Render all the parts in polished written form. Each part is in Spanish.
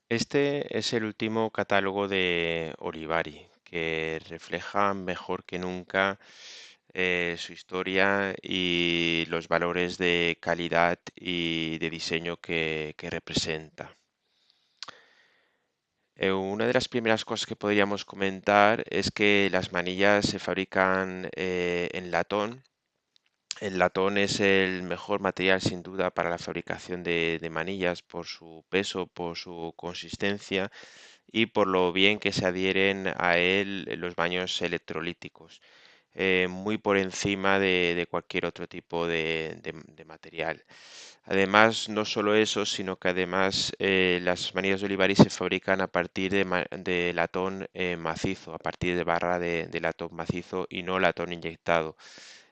Este es el último catálogo de Olivari, que refleja mejor que nunca su historia y los valores de calidad y de diseño que representa. Una de las primeras cosas que podríamos comentar es que las manillas se fabrican en latón. El latón es el mejor material sin duda para la fabricación de manillas por su peso, por su consistencia y por lo bien que se adhieren a él los baños electrolíticos, muy por encima de cualquier otro tipo de material. Además, no solo eso, sino que además las manillas de Olivari se fabrican a partir de latón macizo, a partir de barra de latón macizo y no latón inyectado.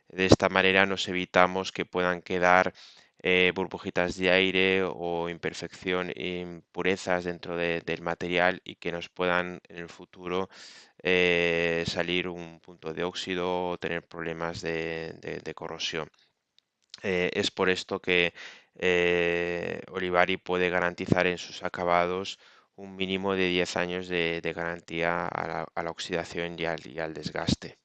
De esta manera nos evitamos que puedan quedar burbujitas de aire o imperfección, impurezas dentro del material y que nos puedan en el futuro salir un punto de óxido o tener problemas de corrosión. Es por esto que Olivari puede garantizar en sus acabados un mínimo de 10 años de garantía a la oxidación y al desgaste.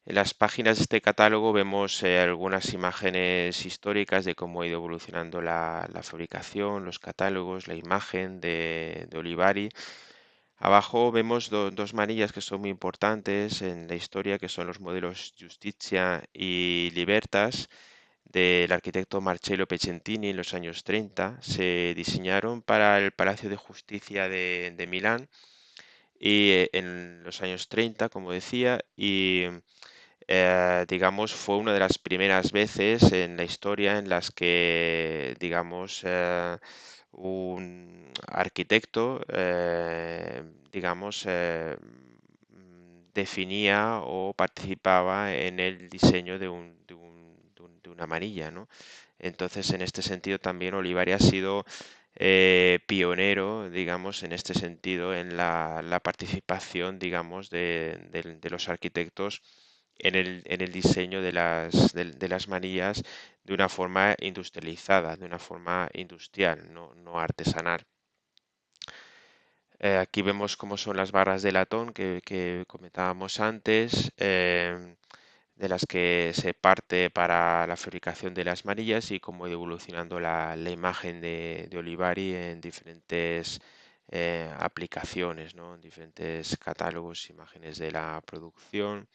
En las páginas de este catálogo vemos algunas imágenes históricas de cómo ha ido evolucionando la fabricación, los catálogos, la imagen de Olivari. Abajo vemos dos manillas que son muy importantes en la historia, que son los modelos Justitia y Libertas del arquitecto Marcello Pecentini en los años 30. Se diseñaron para el Palacio de Justicia de Milán y en los años 30, como decía, y digamos, fue una de las primeras veces en la historia en las que, digamos, un arquitecto, digamos, definía o participaba en el diseño de una manilla, ¿no? Entonces, en este sentido, también Olivari ha sido pionero, digamos, en este sentido, en la participación, digamos, de los arquitectos en el diseño de las manillas de una forma industrializada, de una forma industrial, no artesanal. Aquí vemos cómo son las barras de latón que comentábamos antes, de las que se parte para la fabricación de las manillas y cómo ha ido evolucionando la imagen de Olivari en diferentes aplicaciones, ¿no? En diferentes catálogos, imágenes de la producción,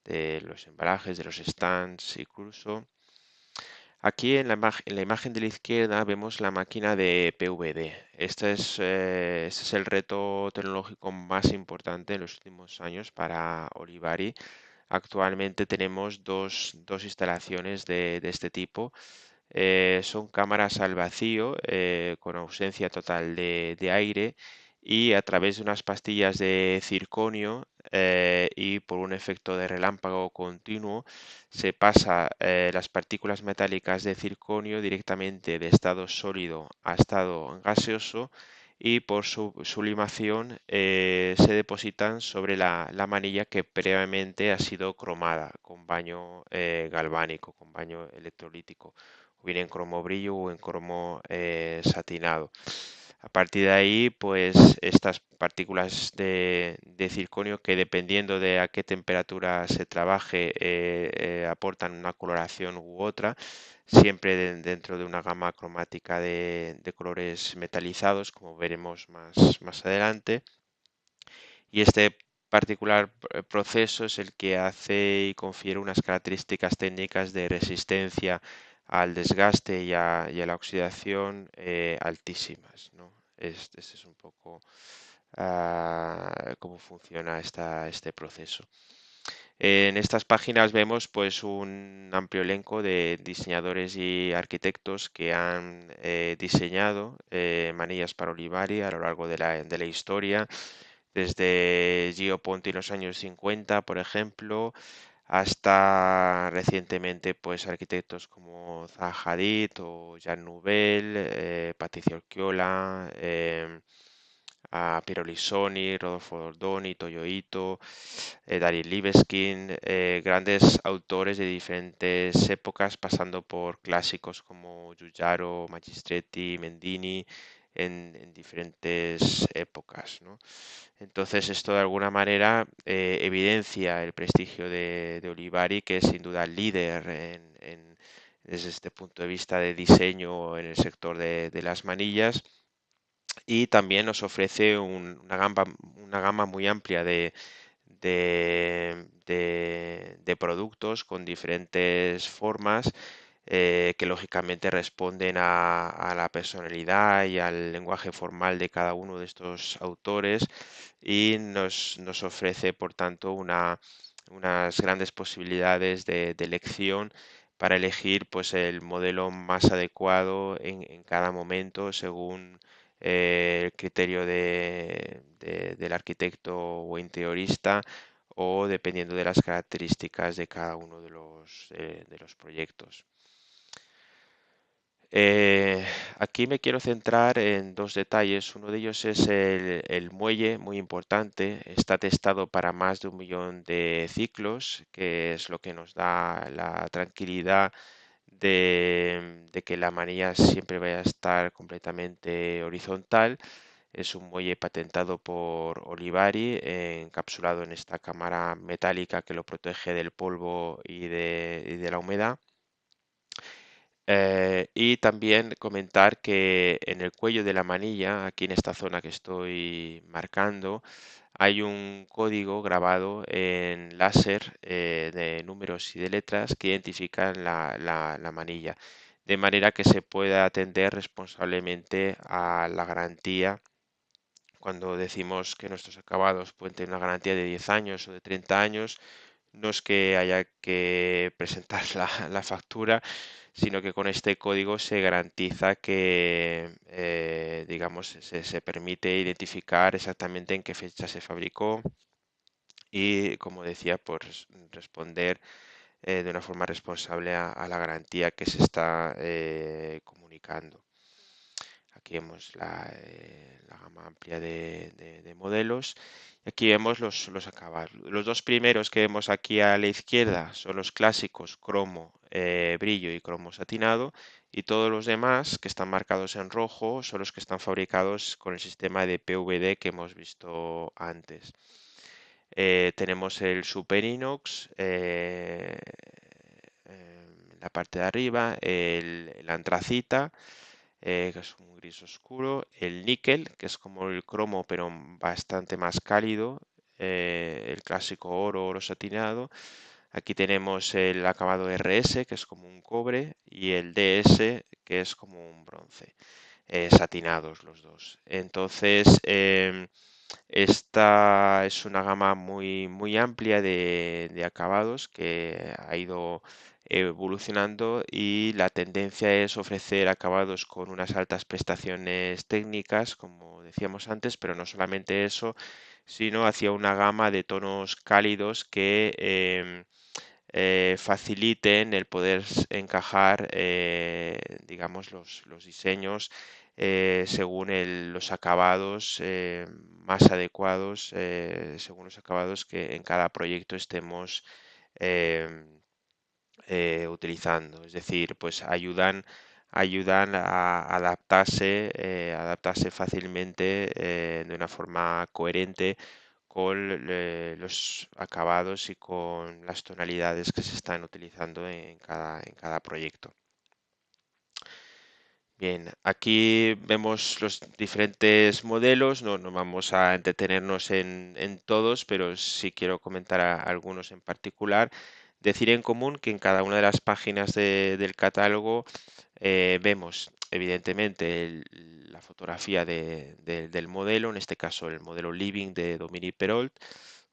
de los embalajes, de los stands incluso. Aquí en la imagen de la izquierda vemos la máquina de PVD. Este es el reto tecnológico más importante en los últimos años para Olivari. Actualmente tenemos dos instalaciones de este tipo. Son cámaras al vacío con ausencia total de aire y a través de unas pastillas de circonio y por un efecto de relámpago continuo se pasa las partículas metálicas de circonio directamente de estado sólido a estado gaseoso y por su sublimación se depositan sobre la manilla que previamente ha sido cromada con baño galvánico, con baño electrolítico, o bien en cromo brillo o en cromo satinado. A partir de ahí, pues estas partículas de circonio que dependiendo de a qué temperatura se trabaje aportan una coloración u otra, siempre dentro de una gama cromática de colores metalizados, como veremos más adelante. Y este particular proceso es el que hace y confiere unas características técnicas de resistencia al desgaste y a la oxidación altísimas, ¿no? Este es un poco cómo funciona este proceso. En estas páginas vemos pues un amplio elenco de diseñadores y arquitectos que han diseñado manillas para Olivari a lo largo de la historia, desde Gio Ponti en los años 50, por ejemplo, hasta recientemente pues arquitectos como Zaha Hadid o Jean Nouvel, Patricio Urquiola, a Piero Lissoni, Rodolfo Ordoni, Toyo Ito, David Libeskind, grandes autores de diferentes épocas, pasando por clásicos como Giugiaro, Magistretti, Mendini, en diferentes épocas, ¿no? Entonces esto de alguna manera evidencia el prestigio de Olivari, que es sin duda el líder desde este punto de vista de diseño en el sector de las manillas, y también nos ofrece una gama muy amplia de productos con diferentes formas que lógicamente responden a la personalidad y al lenguaje formal de cada uno de estos autores, y nos ofrece, por tanto, unas grandes posibilidades de elección para elegir pues, el modelo más adecuado en cada momento según el criterio del arquitecto o interiorista, o dependiendo de las características de cada uno de los proyectos. Eh, Aquí me quiero centrar en dos detalles. Uno de ellos es el muelle, muy importante. Está testado para más de 1 millón de ciclos, que es lo que nos da la tranquilidad de que la manilla siempre vaya a estar completamente horizontal. Es un muelle patentado por Olivari, encapsulado en esta cámara metálica que lo protege del polvo y de la humedad. Y también comentar que en el cuello de la manilla, aquí en esta zona que estoy marcando, hay un código grabado en láser de números y de letras que identifican la manilla, de manera que se pueda atender responsablemente a la garantía. Cuando decimos que nuestros acabados pueden tener una garantía de 10 años o de 30 años, no es que haya que presentar la factura, sino que con este código se garantiza que, digamos, se permite identificar exactamente en qué fecha se fabricó y, como decía, pues responder de una forma responsable a la garantía que se está comunicando. Aquí vemos la gama amplia de modelos. Aquí vemos los acabados. Los dos primeros que vemos aquí a la izquierda son los clásicos cromo, brillo y cromo satinado. Y todos los demás que están marcados en rojo son los que están fabricados con el sistema de PVD que hemos visto antes. Tenemos el Super Inox en la parte de arriba, el antracita, que es un gris oscuro, el níquel, que es como el cromo pero bastante más cálido, el clásico oro satinado. Aquí tenemos el acabado RS, que es como un cobre, y el DS, que es como un bronce, satinados los dos. Entonces, esta es una gama muy amplia de acabados que ha ido evolucionando, y la tendencia es ofrecer acabados con unas altas prestaciones técnicas, como decíamos antes, pero no solamente eso, sino hacia una gama de tonos cálidos que faciliten el poder encajar, digamos, los diseños según los acabados más adecuados, según los acabados que en cada proyecto estemos eh, utilizando. Es decir, pues ayudan a adaptarse fácilmente de una forma coherente con los acabados y con las tonalidades que se están utilizando en cada proyecto. Bien, aquí vemos los diferentes modelos, no vamos a entretenernos en todos, pero sí quiero comentar algunos en particular. Decir en común que en cada una de las páginas del catálogo vemos evidentemente la fotografía del modelo, en este caso el modelo Living de Dominique Perrault,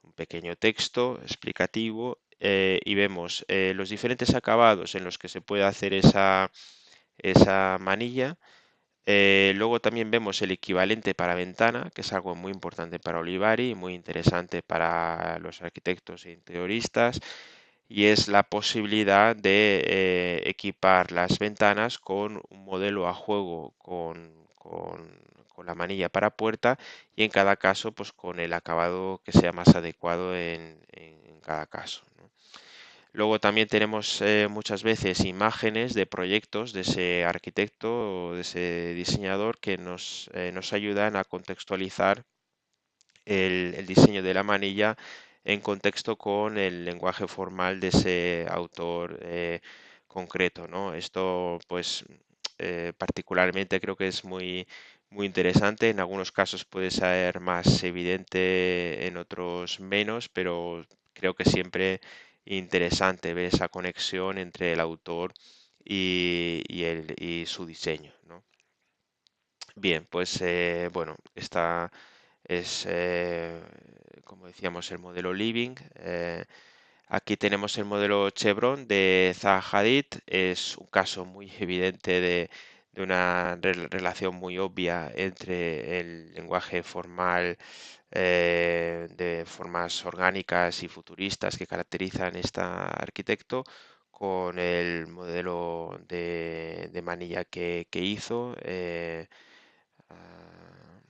un pequeño texto explicativo, y vemos los diferentes acabados en los que se puede hacer esa manilla. Luego también vemos el equivalente para ventana, que es algo muy importante para Olivari y muy interesante para los arquitectos e interioristas, y es la posibilidad de equipar las ventanas con un modelo a juego con la manilla para puerta, y en cada caso pues con el acabado que sea más adecuado en cada caso, ¿no? Luego también tenemos muchas veces imágenes de proyectos de ese arquitecto o de ese diseñador que nos ayudan a contextualizar el diseño de la manilla en contexto con el lenguaje formal de ese autor concreto, ¿no? Esto, pues, particularmente creo que es muy interesante. En algunos casos puede ser más evidente, en otros menos, pero creo que siempre interesante ver esa conexión entre el autor y su diseño, ¿no? Bien, pues bueno, esta es, como decíamos, el modelo Living. Aquí tenemos el modelo Chevron de Zaha Hadid. Es un caso muy evidente de una relación muy obvia entre el lenguaje formal de formas orgánicas y futuristas que caracterizan este arquitecto con el modelo de manilla que hizo. Ah,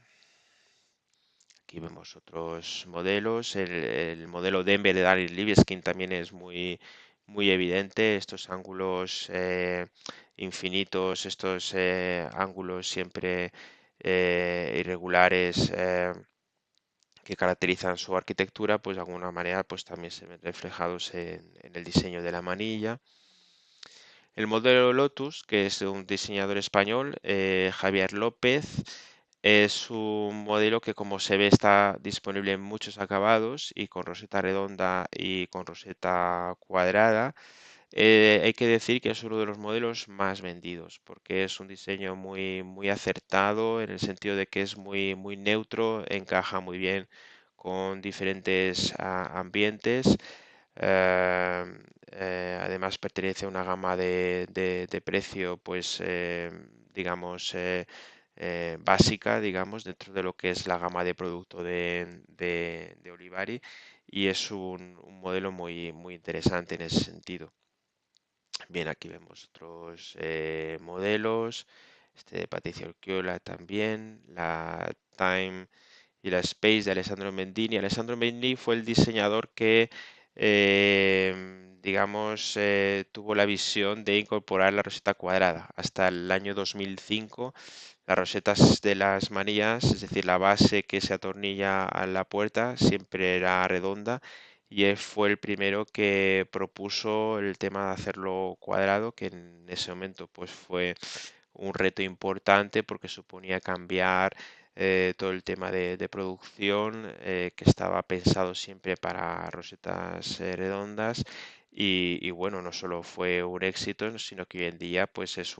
Aquí vemos otros modelos. El modelo Denver de Daryl Libeskind también es muy evidente. Estos ángulos infinitos, estos ángulos siempre irregulares que caracterizan su arquitectura, pues de alguna manera pues también se ven reflejados en el diseño de la manilla. El modelo Lotus, que es de un diseñador español, Javier López, es un modelo que, como se ve, está disponible en muchos acabados y con roseta redonda y con roseta cuadrada. Hay que decir que es uno de los modelos más vendidos porque es un diseño muy acertado en el sentido de que es muy neutro, encaja muy bien con diferentes ambientes. eh, Además pertenece a una gama de precio, pues digamos, básica, digamos, dentro de lo que es la gama de producto de Olivari, y es un modelo muy interesante en ese sentido. Bien, aquí vemos otros modelos, este de Patricia Urquiola también, la Time y la Space de Alessandro Mendini. Alessandro Mendini fue el diseñador que, digamos, tuvo la visión de incorporar la roseta cuadrada. Hasta el año 2005, las rosetas de las manillas, es decir, la base que se atornilla a la puerta, siempre era redonda, y él fue el primero que propuso el tema de hacerlo cuadrado, que en ese momento pues fue un reto importante porque suponía cambiar todo el tema de producción, que estaba pensado siempre para rosetas redondas, y bueno, no solo fue un éxito, sino que hoy en día pues es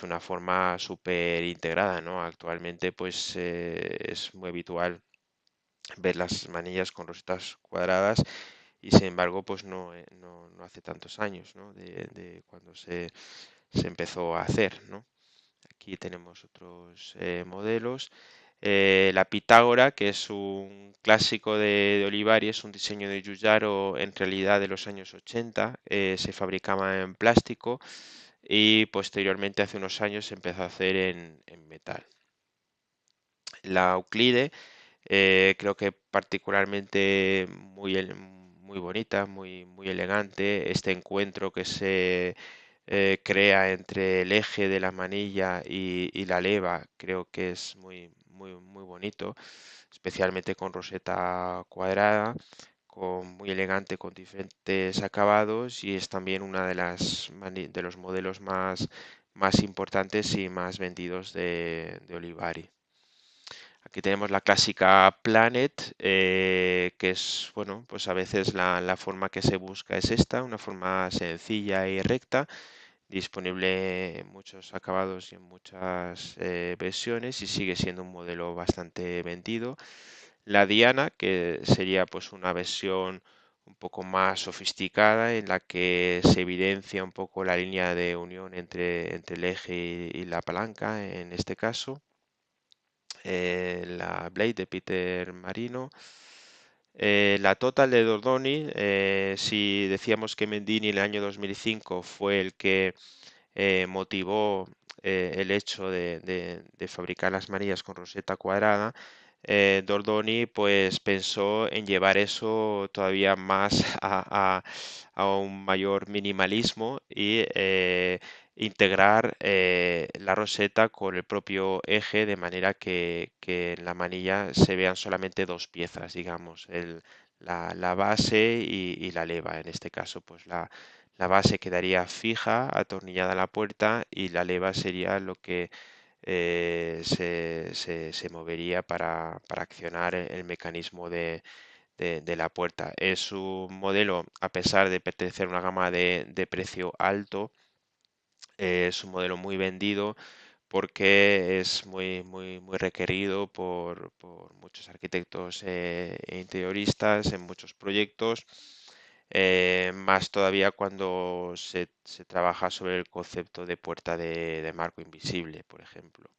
una forma súper integrada, ¿no? Actualmente pues es muy habitual ver las manillas con rosetas cuadradas, y sin embargo pues no hace tantos años, ¿no? De cuando se empezó a hacer, ¿no? Aquí tenemos otros modelos. La Pitágora, que es un clásico de Olivari, es un diseño de Giugiaro en realidad de los años 80. Se fabricaba en plástico y posteriormente, hace unos años, se empezó a hacer en metal. La Euclide, creo que particularmente muy bonita, muy elegante. Este encuentro que se crea entre el eje de la manilla y la leva, creo que es muy bonito, especialmente con roseta cuadrada, muy elegante, con diferentes acabados, y es también una de los modelos más importantes y más vendidos de Olivari. Aquí tenemos la clásica Planet, que es, bueno, pues a veces la forma que se busca es esta, una forma sencilla y recta, disponible en muchos acabados y en muchas versiones, y sigue siendo un modelo bastante vendido. La Diana, que sería pues una versión un poco más sofisticada, en la que se evidencia un poco la línea de unión entre el eje y la palanca en este caso. La Blade de Peter Marino. La Total de Dordoni, si decíamos que Mendini en el año 2005 fue el que motivó el hecho de fabricar las manillas con roseta cuadrada, Dordoni pues pensó en llevar eso todavía más a un mayor minimalismo y integrar la roseta con el propio eje de manera que en la manilla se vean solamente dos piezas, digamos, la base y la leva. En este caso, pues la base quedaría fija, atornillada a la puerta y la leva sería lo que se movería para accionar el mecanismo de la puerta. Es un modelo, a pesar de pertenecer a una gama de precio alto, es un modelo muy vendido porque es muy requerido por muchos arquitectos e interioristas en muchos proyectos, más todavía cuando se trabaja sobre el concepto de puerta de marco invisible, por ejemplo.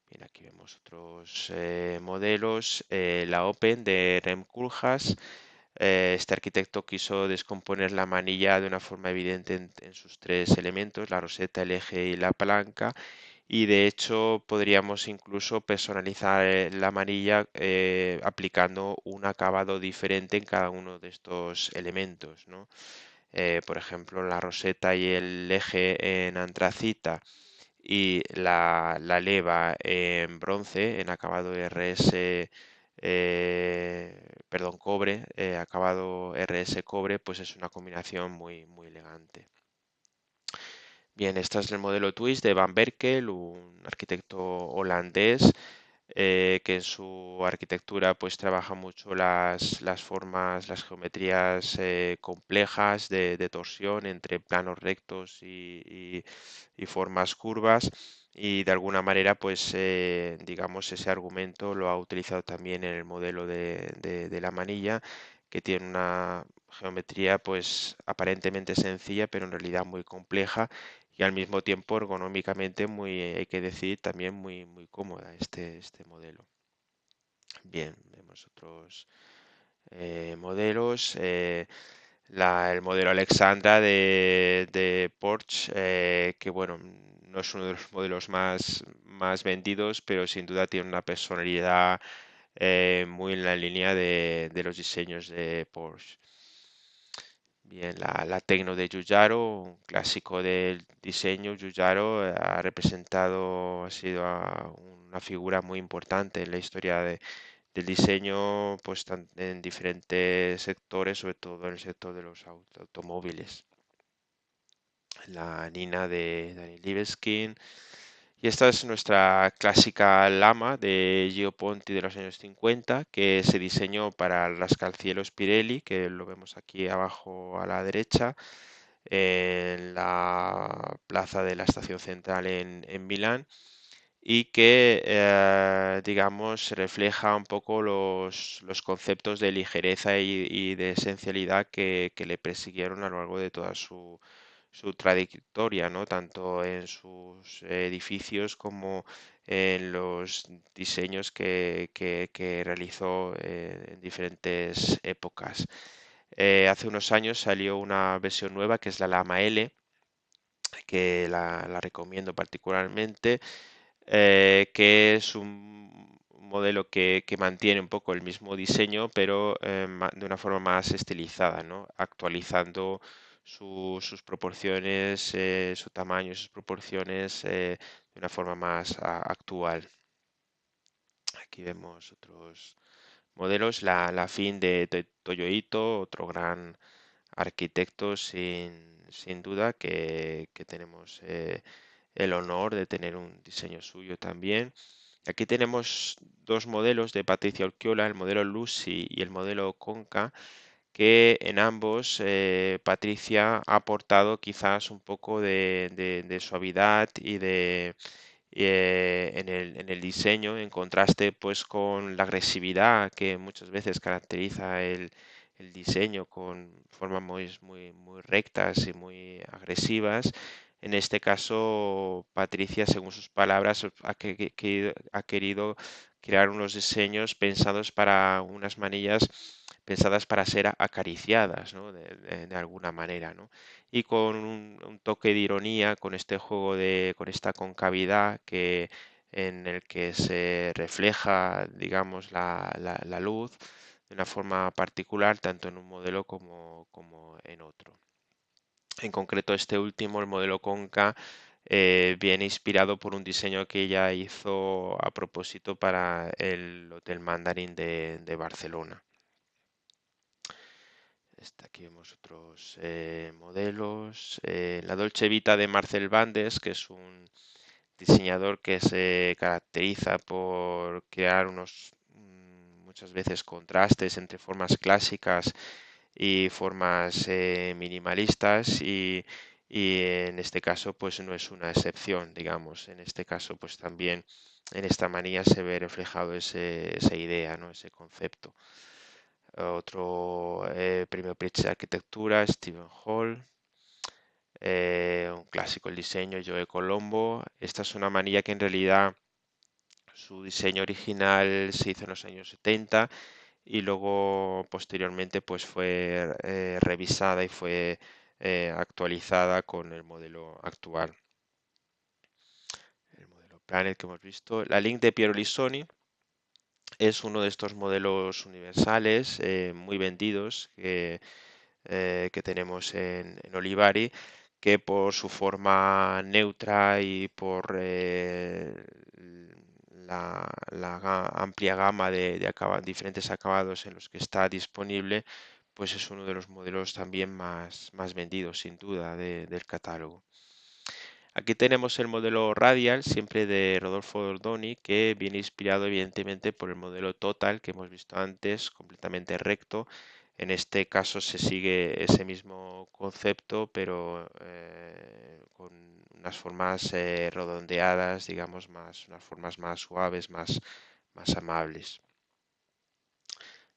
Bien, aquí vemos otros modelos. La Open de Rem Koolhaas. Este arquitecto quiso descomponer la manilla de una forma evidente en sus tres elementos, la roseta, el eje y la palanca. Y de hecho podríamos incluso personalizar la manilla aplicando un acabado diferente en cada uno de estos elementos, ¿no? Por ejemplo, la roseta y el eje en antracita y la leva en bronce, en acabado RS, perdón, cobre, acabado RS cobre, pues es una combinación muy elegante. Bien, este es el modelo Twist de Van Berkel, un arquitecto holandés que en su arquitectura pues trabaja mucho las formas, las geometrías complejas de torsión entre planos rectos y formas curvas y de alguna manera pues digamos ese argumento lo ha utilizado también en el modelo de la manilla que tiene una geometría pues aparentemente sencilla pero en realidad muy compleja y al mismo tiempo ergonómicamente muy, hay que decir, también muy cómoda este modelo. Bien, vemos otros modelos. El modelo Alexandra de Porsche, que bueno, no es uno de los modelos más vendidos, pero sin duda tiene una personalidad muy en la línea de los diseños de Porsche. Bien, la Tecno de Giugiaro, un clásico del diseño. Giugiaro ha sido una figura muy importante en la historia del diseño, pues en diferentes sectores, sobre todo en el sector de los automóviles. La Nina de Daniel Libeskind. Y esta es nuestra clásica lama de Gio Ponti de los años 50, que se diseñó para el rascacielos Pirelli, que lo vemos aquí abajo a la derecha, en la plaza de la estación central en Milán y que, digamos, refleja un poco los conceptos de ligereza y de esencialidad que le persiguieron a lo largo de toda su trayectoria, ¿no? Tanto en sus edificios como en los diseños que realizó en diferentes épocas. Hace unos años salió una versión nueva que es la Lama L, que la recomiendo particularmente, que es un modelo que mantiene un poco el mismo diseño, pero de una forma más estilizada, ¿no? Actualizando sus proporciones, su tamaño, sus proporciones de una forma más actual. Aquí vemos otros modelos, la fin de Toyo Ito, otro gran arquitecto sin duda que tenemos el honor de tener un diseño suyo también. Aquí tenemos dos modelos de Patricia Urquiola, el modelo Lucy y el modelo Conca, que en ambos Patricia ha aportado quizás un poco de suavidad y en el diseño, en contraste pues con la agresividad que muchas veces caracteriza el diseño con formas muy rectas y muy agresivas. En este caso, Patricia, según sus palabras, ha querido crear unos diseños pensados para unas manillas pensadas para ser acariciadas, ¿no? De alguna manera, ¿no? Y con un toque de ironía, con este juego con esta concavidad que en el que se refleja, digamos, la luz de una forma particular, tanto en un modelo como en otro. En concreto, este último, el modelo Conca, viene inspirado por un diseño que ella hizo a propósito para el Hotel Mandarin de Barcelona. Aquí vemos otros modelos. La Dolce Vita de Marcel Bandes, que es un diseñador que se caracteriza por crear muchas veces contrastes entre formas clásicas y formas minimalistas y en este caso pues no es una excepción, digamos. En este caso pues también en esta manía se ve reflejado esa idea, ¿no? Ese concepto. Otro premio Pritzker de arquitectura, Stephen Hall. Un clásico el diseño, Joe Colombo. Esta es una manilla que en realidad su diseño original se hizo en los años 70 y luego posteriormente pues fue revisada y fue actualizada con el modelo actual, el modelo Planet que hemos visto. La Link de Piero Lissoni es uno de estos modelos universales muy vendidos que tenemos en Olivari, que por su forma neutra y por amplia gama de diferentes acabados en los que está disponible, pues es uno de los modelos también más vendidos, sin duda, del catálogo. Aquí tenemos el modelo Radial, siempre de Rodolfo Ordoni, que viene inspirado evidentemente por el modelo Total que hemos visto antes, completamente recto. En este caso se sigue ese mismo concepto, pero con unas formas redondeadas, digamos, unas formas más suaves, más amables.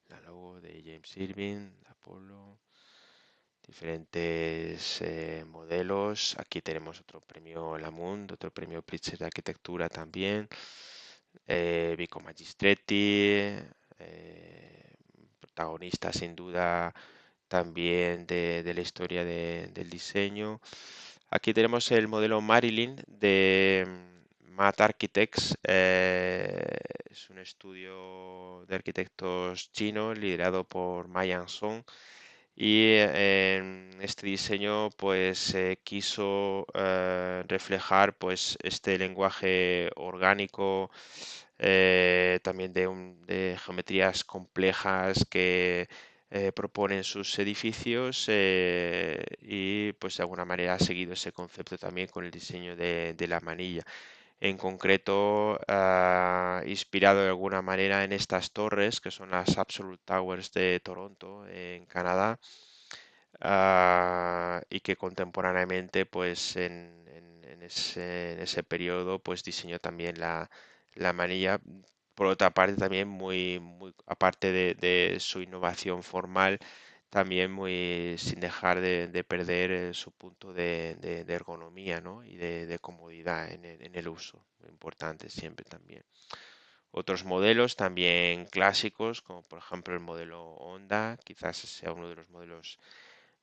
La logo de James Irving, Apollo. Diferentes modelos. Aquí tenemos otro premio Lamund, otro premio Pritzker de arquitectura también. Vico Magistretti, protagonista sin duda también de la historia del diseño. Aquí tenemos el modelo Marilyn de Matt Architects. Es un estudio de arquitectos chinos liderado por Ma Yang-song y en este diseño pues quiso reflejar pues este lenguaje orgánico también de geometrías complejas que proponen sus edificios y pues de alguna manera ha seguido ese concepto también con el diseño de la manilla. En concreto, inspirado de alguna manera en estas torres, que son las Absolute Towers de Toronto, en Canadá, y que contemporáneamente, pues en ese periodo, pues diseñó también la manilla. Por otra parte, también aparte de su innovación formal, también muy sin dejar de perder su punto de ergonomía, ¿no? Y de comodidad en el uso, muy importante siempre también. Otros modelos también clásicos, como por ejemplo el modelo Honda, quizás sea uno de los modelos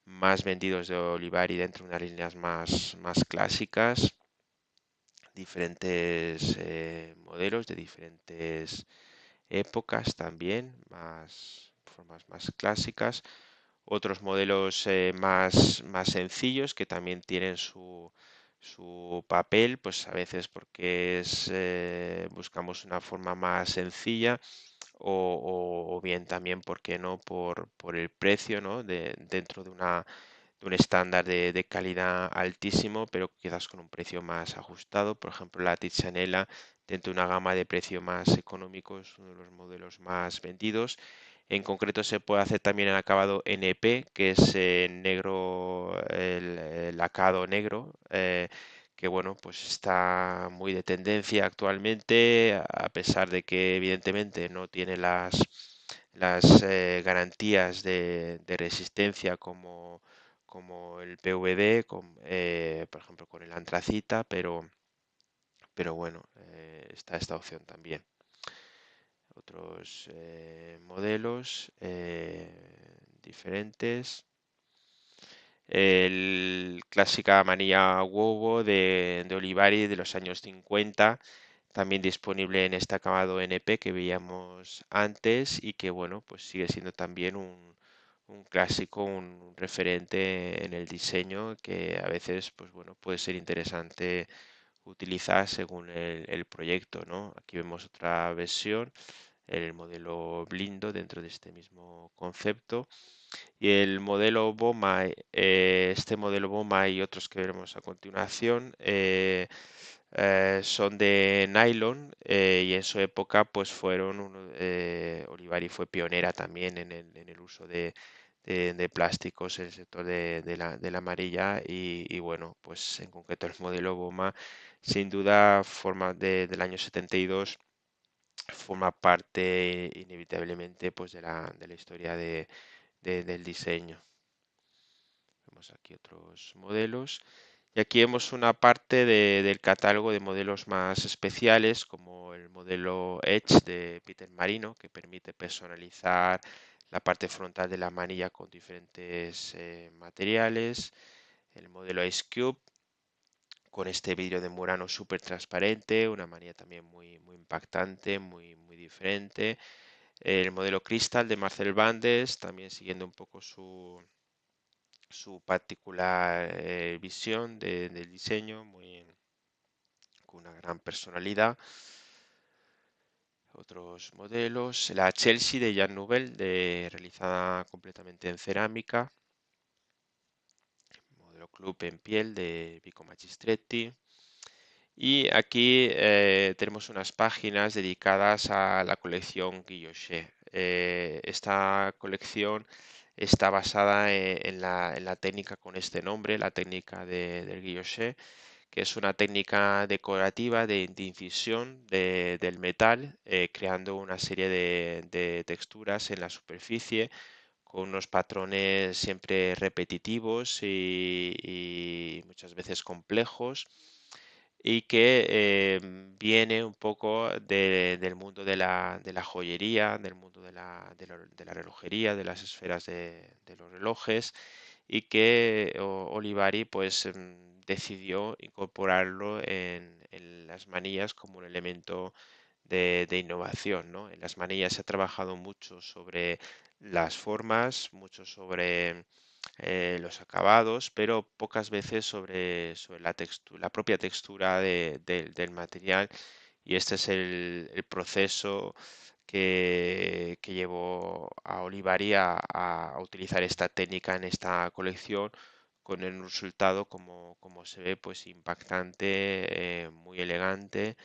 más vendidos de Olivari dentro de unas líneas más clásicas, diferentes modelos de diferentes épocas también, formas más clásicas, otros modelos más sencillos que también tienen su papel, pues a veces porque buscamos una forma más sencilla o bien también, ¿por qué no?, por el precio, ¿no? Dentro de un estándar de calidad altísimo, pero quizás con un precio más ajustado. Por ejemplo, la Tizianella, dentro de una gama de precio más económico, es uno de los modelos más vendidos. En concreto se puede hacer también el acabado NP, que es negro, el lacado negro, que bueno, pues está muy de tendencia actualmente, a pesar de que evidentemente no tiene las garantías de resistencia como el PVD, por ejemplo con el antracita, pero bueno, está esta opción también. Otros modelos diferentes. El clásica manilla huevo de Olivari de los años 50, también disponible en este acabado NP que veíamos antes y que bueno, pues sigue siendo también un clásico, un referente en el diseño que a veces pues bueno, puede ser interesante utilizar según el proyecto, ¿no? Aquí vemos otra versión, el modelo Blindo dentro de este mismo concepto. Y el modelo BOMA, este modelo BOMA y otros que veremos a continuación, son de nylon y en su época pues Olivari fue pionera también en el uso de plásticos en el sector de la amarilla y bueno, pues en concreto el modelo BOMA sin duda del año 72 forma parte inevitablemente pues de la historia del diseño. Vemos aquí otros modelos. Y aquí vemos una parte del catálogo de modelos más especiales, como el modelo Edge de Peter Marino, que permite personalizar la parte frontal de la manilla con diferentes materiales. El modelo Ice Cube, con este vidrio de Murano súper transparente, una manilla también muy, muy impactante, muy, muy diferente. El modelo Crystal de Marcel Bandes, también siguiendo un poco su particular visión del diseño, con una gran personalidad. Otros modelos, la Chelsea de Jean Nouvel, realizada completamente en cerámica, modelo Club en piel de Vico Magistretti. Y aquí tenemos unas páginas dedicadas a la colección Guillochet. Esta colección está basada en la técnica con este nombre, la técnica del Guillochet, que es una técnica decorativa de incisión del metal, creando una serie de texturas en la superficie con unos patrones siempre repetitivos y muchas veces complejos y que viene un poco del mundo de la joyería, del mundo de la relojería, de las esferas de los relojes y que Olivari pues decidió incorporarlo en las manillas como un elemento de innovación, ¿no? En las manillas se ha trabajado mucho sobre las formas, mucho sobre los acabados, pero pocas veces sobre la propia textura del material. Y este es el proceso que llevó a Olivari a utilizar esta técnica en esta colección con un resultado, como se ve, pues impactante, muy elegante,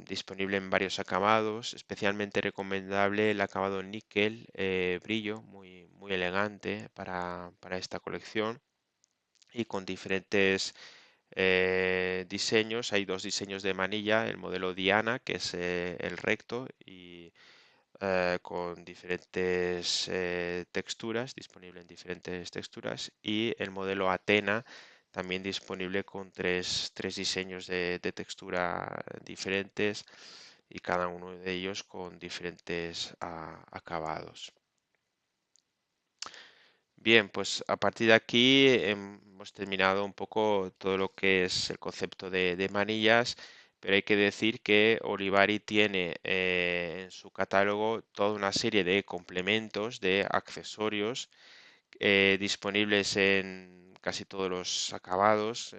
disponible en varios acabados, especialmente recomendable el acabado níquel, brillo, muy, muy elegante para esta colección y con diferentes diseños. Hay dos diseños de manilla, el modelo Diana, que es el recto y con diferentes texturas, disponible en diferentes texturas, y el modelo Atena, también disponible con tres diseños de textura diferentes y cada uno de ellos con diferentes acabados. Bien, pues a partir de aquí hemos terminado un poco todo lo que es el concepto de manillas, pero hay que decir que Olivari tiene en su catálogo toda una serie de complementos, de accesorios disponibles en casi todos los acabados,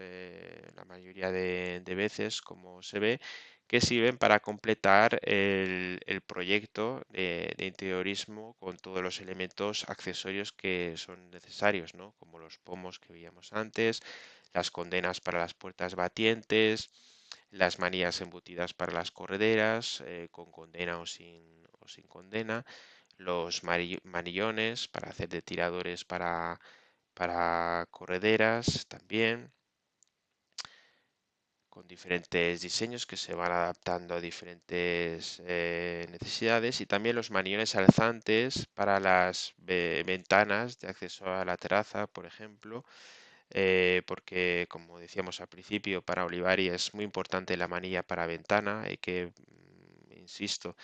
la mayoría de veces, como se ve, que sirven para completar el proyecto de interiorismo con todos los elementos accesorios que son necesarios, ¿no? Como los pomos que veíamos antes, las condenas para las puertas batientes, las manillas embutidas para las correderas, con condena o sin condena, los manillones para hacer de tiradores para correderas también, con diferentes diseños que se van adaptando a diferentes necesidades y también los manillones alzantes para las ventanas de acceso a la terraza, por ejemplo, porque como decíamos al principio, para Olivari es muy importante la manilla para ventana, hay que, insisto,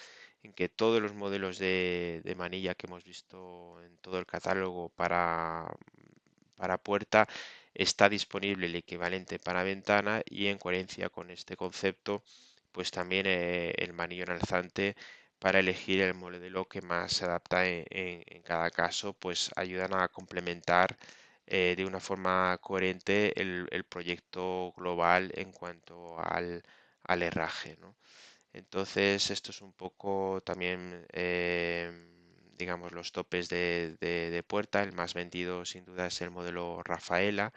en que todos los modelos de manilla que hemos visto en todo el catálogo para puerta está disponible el equivalente para ventana y en coherencia con este concepto, pues también el manillo en alzante para elegir el modelo que más se adapta en cada caso, pues ayudan a complementar de una forma coherente el proyecto global en cuanto al herraje, ¿no? Entonces, esto es un poco también, digamos, los topes de puerta. El más vendido sin duda es el modelo Rafaela,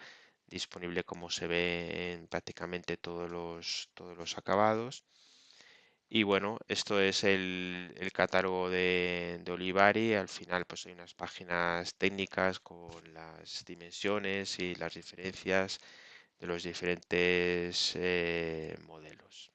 disponible como se ve en prácticamente todos los acabados. Y bueno, esto es el catálogo de Olivari. Al final, pues hay unas páginas técnicas con las dimensiones y las diferencias de los diferentes modelos.